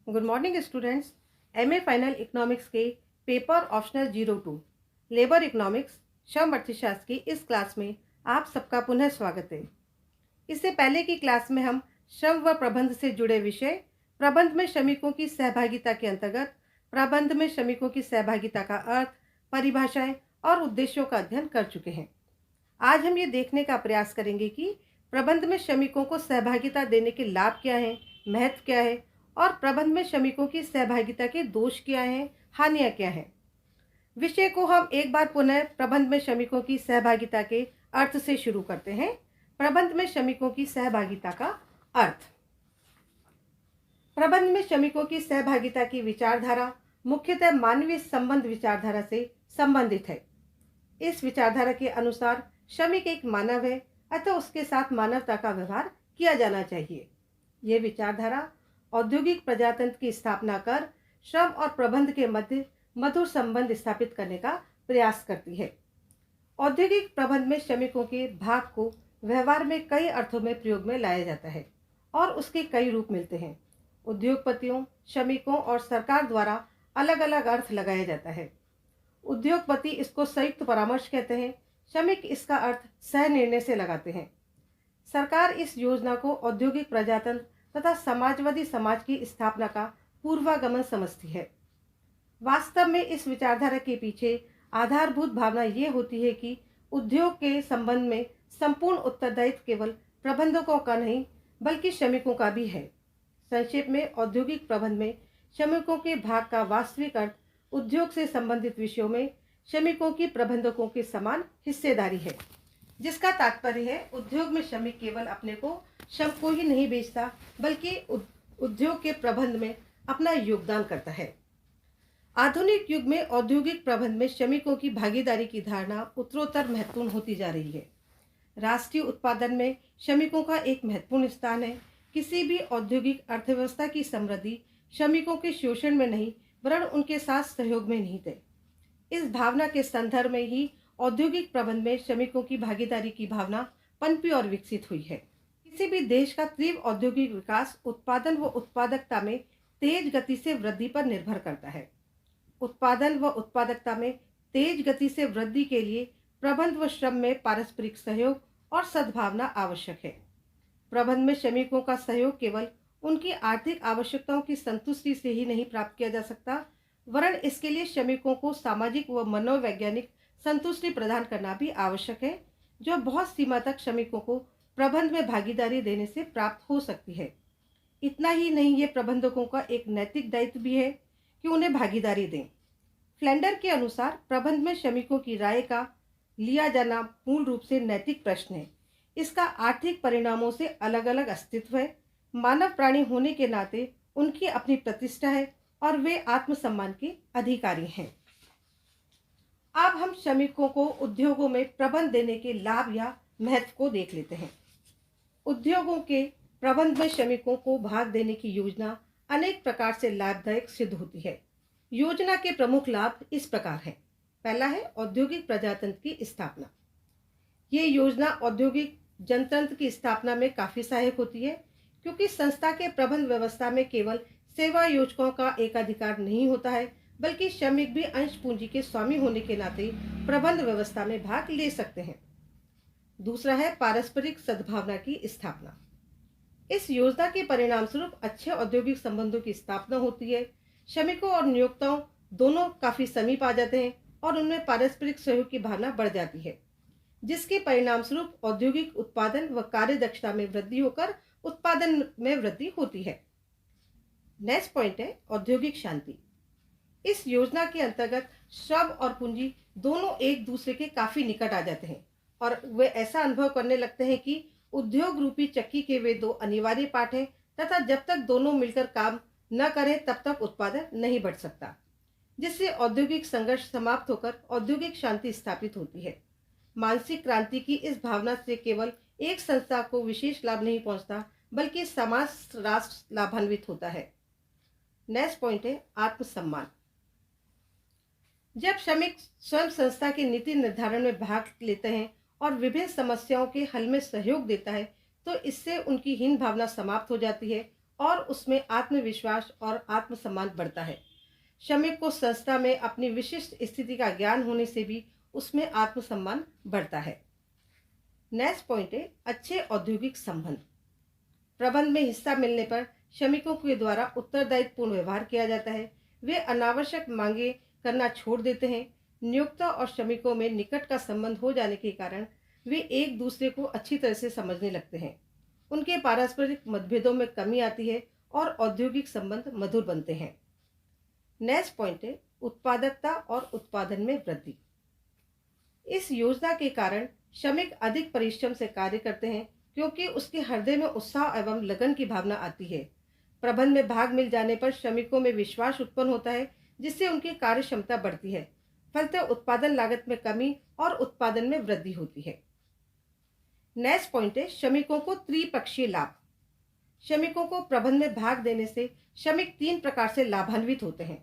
Good morning students. MA final economics के paper optional 02 labour economics श्रम अर्थशास्त्र की इस क्लास में आप सबका पुनः स्वागत है। इससे पहले की क्लास में हम श्रम व प्रबंध से जुड़े विषय प्रबंध में श्रमिकों की सहभागिता के अंतर्गत प्रबंध में श्रमिकों की सहभागिता का अर्थ, परिभाषाएं और उद्देश्यों का अध्ययन कर चुके हैं। आज हम ये देखने का प्रयास करेंगे कि प्रबंध में श्रमिकों को सहभागिता देने के लाभ क्या हैं, महत्व क्या है और प्रबंध में श्रमिकों की सहभागिता के दोष क्या हैं, हानियां क्या हैं। विषय को हम एक बार पुनः प्रबंध में श्रमिकों की सहभागिता के अर्थ से शुरू करते हैं। प्रबंध में श्रमिकों की सहभागिता का अर्थ। प्रबंध में श्रमिकों की सहभागिता की विचारधारा मुख्यतः मानवीय संबंध विचारधारा से संबंधित है। इस विचारधारा के अनुसार श्रमिक एक मानव है, अतः उसके साथ मानवता का व्यवहार किया जाना चाहिए। ये विचारधारा औद्योगिक प्रजातंत्र की स्थापना कर श्रम और प्रबंध के मध्य मधुर संबंध स्थापित करने का प्रयास करती है। औद्योगिक प्रबंध में श्रमिकों के भाग को व्यवहार में कई अर्थों में प्रयोग में लाया जाता है और उसके कई रूप मिलते हैं। उद्योगपतियों, श्रमिकों और सरकार द्वारा अलग अलग अर्थ लगाया जाता है। उद्योगपति इसको संयुक्त परामर्श कहते हैं, श्रमिक इसका अर्थ सह निर्णय से लगाते हैं। सरकार इस योजना को औद्योगिक प्रजातंत्र तथा समाजवादी समाज की स्थापना का पूर्वागमन समझती है। वास्तव में इस विचारधारा के पीछे आधारभूत भावना ये होती है कि उद्योग के संबंध में संपूर्ण उत्तरदायित्व केवल प्रबंधकों का नहीं बल्कि श्रमिकों का भी है। संक्षेप में औद्योगिक प्रबंध में श्रमिकों के भाग का वास्तविक अर्थ उद्योग से संबंधित विषयों में श्रमिकों की प्रबंधकों के समान हिस्सेदारी है, जिसका तात्पर्य है उद्योग में श्रमिक केवल अपने को श्रम को ही नहीं बेचता बल्कि उद्योग के प्रबंध में अपना योगदान करता है। आधुनिक युग में औद्योगिक प्रबंध में श्रमिकों की भागीदारी की धारणा उत्तरोत्तर महत्वपूर्ण होती जा रही है। राष्ट्रीय उत्पादन में श्रमिकों का एक महत्वपूर्ण स्थान है। किसी भी औद्योगिक अर्थव्यवस्था की समृद्धि श्रमिकों के शोषण में नहीं वरन उनके साथ सहयोग में निहित है। इस भावना के संदर्भ में ही औद्योगिक प्रबंध में श्रमिकों की भागीदारी की भावना पनपी और विकसित हुई है। किसी भी देश का तीव्र औद्योगिक विकास उत्पादन व उत्पादकता में तेज गति से वृद्धि पर निर्भर करता है। उत्पादन व उत्पादकता में तेज गति से वृद्धि के लिए प्रबंध व श्रम में पारस्परिक सहयोग और सद्भावना आवश्यक है। प्रबंध में श्रमिकों का सहयोग केवल उनकी आर्थिक आवश्यकताओं की संतुष्टि से ही नहीं प्राप्त किया जा सकता वरन इसके लिए श्रमिकों को सामाजिक व मनोवैज्ञानिक संतुष्टि प्रदान करना भी आवश्यक है, जो बहुत सीमा तक श्रमिकों को प्रबंध में भागीदारी देने से प्राप्त हो सकती है। इतना ही नहीं, ये प्रबंधकों का एक नैतिक दायित्व भी है कि उन्हें भागीदारी दें। फ्लेंडर के अनुसार प्रबंध में श्रमिकों की राय का लिया जाना पूर्ण रूप से नैतिक प्रश्न है। इसका आर्थिक परिणामों से अलग अलग अस्तित्व है। मानव प्राणी होने के नाते उनकी अपनी प्रतिष्ठा है और वे आत्मसम्मान के अधिकारी हैं। अब हम श्रमिकों को उद्योगों में प्रबंध देने के लाभ या महत्व को देख लेते हैं। उद्योगों के प्रबंध में श्रमिकों को भाग देने की योजना अनेक प्रकार से लाभदायक सिद्ध होती है। योजना के प्रमुख लाभ इस प्रकार हैं। पहला है औद्योगिक प्रजातंत्र की स्थापना। ये योजना औद्योगिक जनतंत्र की स्थापना में काफी सहायक होती है, क्योंकि संस्था के प्रबंध व्यवस्था में केवल सेवा योजकों का एकाधिकार नहीं होता है बल्कि श्रमिक भी अंश पूंजी के स्वामी होने के नाते प्रबंध व्यवस्था में भाग ले सकते हैं। दूसरा है पारस्परिक सद्भावना की स्थापना। इस योजना के परिणाम स्वरूप अच्छे औद्योगिक संबंधों की स्थापना होती है। श्रमिकों और नियोक्ताओं दोनों काफी समीप आ जाते हैं और उनमें पारस्परिक सहयोग की भावना बढ़ जाती है, जिसके परिणाम स्वरूप औद्योगिक उत्पादन व कार्यदक्षता में वृद्धि होकर उत्पादन में वृद्धि होती है। नेक्स्ट पॉइंट है औद्योगिक शांति। इस योजना के अंतर्गत श्रम और पूंजी दोनों एक दूसरे के काफी निकट आ जाते हैं और वे ऐसा अनुभव करने लगते हैं कि उद्योग रूपी चक्की के वे दो अनिवार्य पार्ट हैं तथा जब तक दोनों मिलकर काम न करें तब तक उत्पादन नहीं बढ़ सकता, जिससे औद्योगिक संघर्ष समाप्त होकर औद्योगिक शांति स्थापित होती है। मानसिक क्रांति की इस भावना से केवल एक संस्था को विशेष लाभ नहीं पहुंचता बल्कि समाज राष्ट्र लाभान्वित होता है। नेक्स्ट पॉइंट है आत्मसम्मान। जब श्रमिक स्वयं संस्था के नीति निर्धारण में भाग लेते हैं और विभिन्न समस्याओं के हल में सहयोग देता है तो इससे उनकी हीन भावना समाप्त हो जाती है और उसमें आत्मविश्वास और आत्मसम्मान बढ़ता है। श्रमिक को संस्था में अपनी विशिष्ट स्थिति का ज्ञान होने से भी उसमें आत्मसम्मान बढ़ता है। नेक्स्ट पॉइंट है अच्छे औद्योगिक संबंध। प्रबंध में हिस्सा मिलने पर श्रमिकों के द्वारा उत्तरदायित्वपूर्ण व्यवहार किया जाता है। वे अनावश्यक मांगे करना छोड़ देते हैं। नियोक्ता और श्रमिकों में निकट का संबंध हो जाने के कारण वे एक दूसरे को अच्छी तरह से समझने लगते हैं। उनके पारस्परिक मतभेदों में कमी आती है और औद्योगिक संबंध मधुर बनते हैं। नेक्स्ट पॉइंट है उत्पादकता और उत्पादन में वृद्धि। इस योजना के कारण श्रमिक अधिक परिश्रम से कार्य करते हैं क्योंकि उसके हृदय में उत्साह एवं लगन की भावना आती है। प्रबंध में भाग मिल जाने पर श्रमिकों में विश्वास उत्पन्न होता है जिससे उनकी कार्य क्षमता बढ़ती है। फलतः उत्पादन लागत में कमी और उत्पादन में वृद्धि होती है। नेक्स्ट पॉइंट है श्रमिकों को त्रिपक्षीय लाभ। श्रमिकों को प्रबंध में भाग देने से श्रमिक 3 प्रकार से लाभान्वित होते हैं।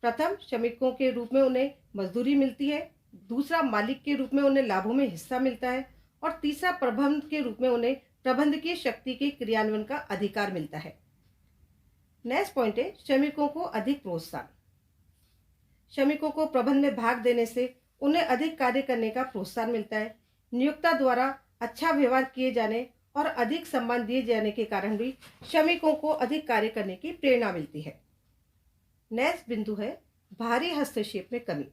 प्रथम, श्रमिकों के रूप में उन्हें मजदूरी मिलती है। दूसरा, मालिक के रूप में उन्हें लाभों में हिस्सा मिलता है। और तीसरा, प्रबंध के रूप में उन्हें प्रबंधकीय शक्ति के क्रियान्वयन का अधिकार मिलता है। नेक्स्ट पॉइंट है श्रमिकों को अधिक प्रोत्साहन। श्रमिकों को प्रबंध में भाग देने से उन्हें अधिक कार्य करने का प्रोत्साहन मिलता है। नियोक्ता द्वारा अच्छा व्यवहार किए जाने और अधिक सम्मान दिए जाने के कारण भी श्रमिकों को अधिक कार्य करने की प्रेरणा मिलती है। नेक्स्ट बिंदु है बाहरी हस्तक्षेप में कमी।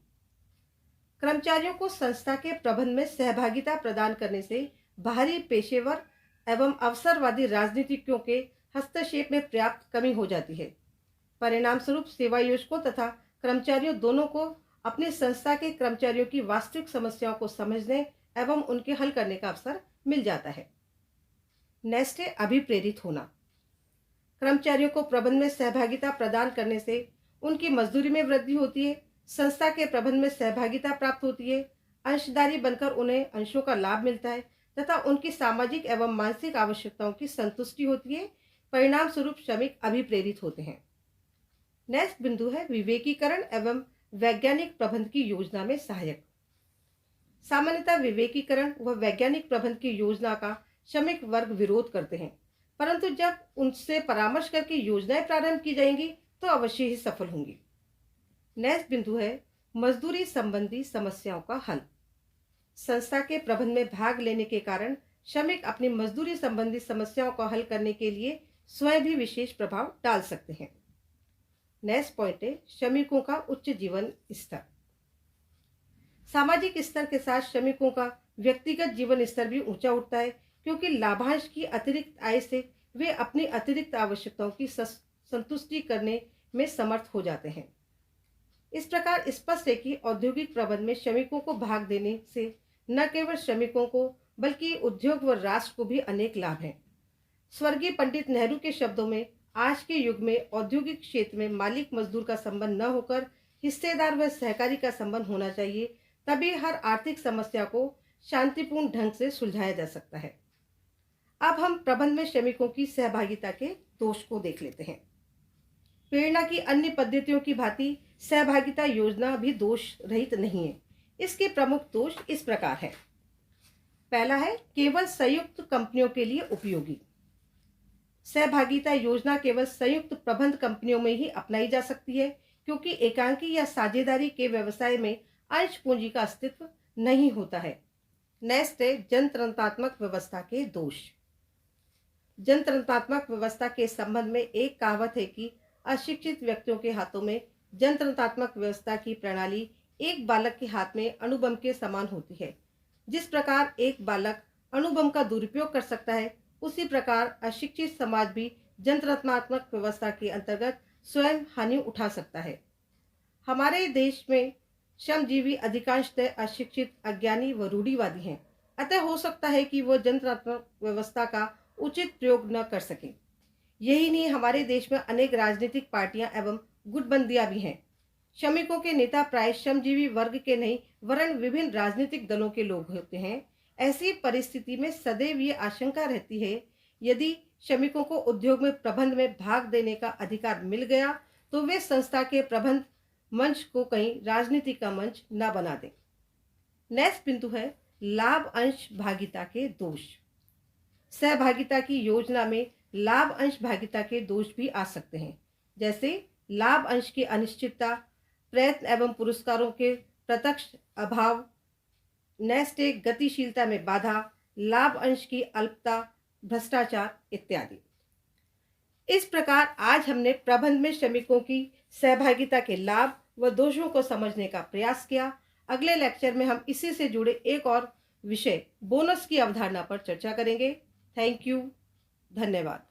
कर्मचारियों को संस्था के प्रबंध में सहभागिता प्रदान करने से बाहरी पेशेवर एवं अवसरवादी राजनीतिज्ञों के हस्तक्षेप में पर्याप्त कमी हो जाती है। परिणाम स्वरूप सेवायोजकों तथा कर्मचारियों दोनों को अपनी संस्था के कर्मचारियों की वास्तविक समस्याओं को समझने एवं उनके हल करने का अवसर मिल जाता है। नेक्स्ट है अभिप्रेरित होना। कर्मचारियों को प्रबंध में सहभागिता प्रदान करने से उनकी मजदूरी में वृद्धि होती है, संस्था के प्रबंध में सहभागिता प्राप्त होती है, अंशधारी बनकर उन्हें अंशों का लाभ मिलता है तथा उनकी सामाजिक एवं मानसिक आवश्यकताओं की संतुष्टि होती है। परिणाम स्वरूप श्रमिक अभिप्रेरित होते हैं। नेक्स्ट बिंदु है विवेकीकरण एवं वैज्ञानिक प्रबंध की योजना में सहायक। सामान्यतः विवेकीकरण व वैज्ञानिक प्रबंध की योजना का श्रमिक वर्ग विरोध करते हैं, परंतु जब उनसे परामर्श करके योजनाएं प्रारंभ की जाएंगी तो अवश्य ही सफल होंगी। नेक्स्ट बिंदु है मजदूरी संबंधी समस्याओं का हल। संस्था के प्रबंध में भाग लेने के कारण श्रमिक अपनी मजदूरी संबंधी समस्याओं को हल करने के लिए स्वयं भी विशेष प्रभाव डाल सकते हैं। नेक्स्ट पॉइंट है श्रमिकों का उच्च जीवन स्तर। सामाजिक स्तर के साथ श्रमिकों का व्यक्तिगत जीवन स्तर भी ऊंचा उठता है क्योंकि लाभांश की अतिरिक्त आय से वे अपनी अतिरिक्त आवश्यकताओं की संतुष्टि करने में समर्थ हो जाते हैं। इस प्रकार स्पष्ट है कि औद्योगिक प्रबंध में श्रमिकों को भाग देने से न केवल श्रमिकों को बल्कि उद्योग व राष्ट्र को भी अनेक लाभ हैं। स्वर्गीय पंडित नेहरू के शब्दों में आज के युग में औद्योगिक क्षेत्र में मालिक मजदूर का संबंध न होकर हिस्सेदार व सहकारी का संबंध होना चाहिए, तभी हर आर्थिक समस्या को शांतिपूर्ण ढंग से सुलझाया जा सकता है। अब हम प्रबंध में श्रमिकों की सहभागिता के दोष को देख लेते हैं। प्रेरणा की अन्य पद्धतियों की भांति सहभागिता योजना भी दोष रहित नहीं है। इसके प्रमुख दोष इस प्रकार है। पहला है केवल संयुक्त कंपनियों के लिए उपयोगी। सहभागिता योजना केवल संयुक्त प्रबंध कंपनियों में ही अपनाई जा सकती है क्योंकि एकांकी या साझेदारी के व्यवसाय में अंश पूंजी का अस्तित्व नहीं होता है। नेक्स्ट है जनतंत्रात्मक व्यवस्था के दोष। जनतंत्रात्मक व्यवस्था के संबंध में एक कहावत है कि अशिक्षित व्यक्तियों के हाथों में जनतंत्रात्मक व्यवस्था की प्रणाली एक बालक के हाथ में अणुबम के समान होती है। जिस प्रकार एक बालक अणुबम का दुरुपयोग कर सकता है, उसी प्रकार अशिक्षित समाज भी जनतंत्रात्मक व्यवस्था के अंतर्गत स्वयं हानि उठा सकता है। हमारे देश में श्रमजीवी अधिकांशतः अशिक्षित, अज्ञानी व रूढ़िवादी हैं। अतः हो सकता है कि वो जनतंत्रात्मक व्यवस्था का उचित प्रयोग न कर सकें। यही नहीं, हमारे देश में अनेक राजनीतिक पार्टियां एवं गुटबंदियां भी हैं। श्रमिकों के नेता प्राय श्रमजीवी वर्ग के नहीं वरन विभिन्न राजनीतिक दलों के लोग होते हैं। ऐसी परिस्थिति में सदैव ये आशंका रहती है, यदि श्रमिकों को उद्योग में प्रबंध में भाग देने का अधिकार मिल गया तो वे संस्था के प्रबंध मंच को कहीं राजनीति का मंच न बना दें। नेक्स्ट बिंदु है लाभ अंश भागिता के दोष। सहभागिता की योजना में लाभ अंश भागिता के दोष भी आ सकते हैं, जैसे लाभ अंश की अनिश्चितता, प्रयत्न एवं पुरस्कारों के प्रत्यक्ष अभाव, नैस्टिक गतिशीलता में बाधा, लाभ अंश की अल्पता, भ्रष्टाचार इत्यादि। इस प्रकार आज हमने प्रबंध में श्रमिकों की सहभागिता के लाभ व दोषों को समझने का प्रयास किया। अगले लेक्चर में हम इसी से जुड़े एक और विषय बोनस की अवधारणा पर चर्चा करेंगे। Thank you. धन्यवाद।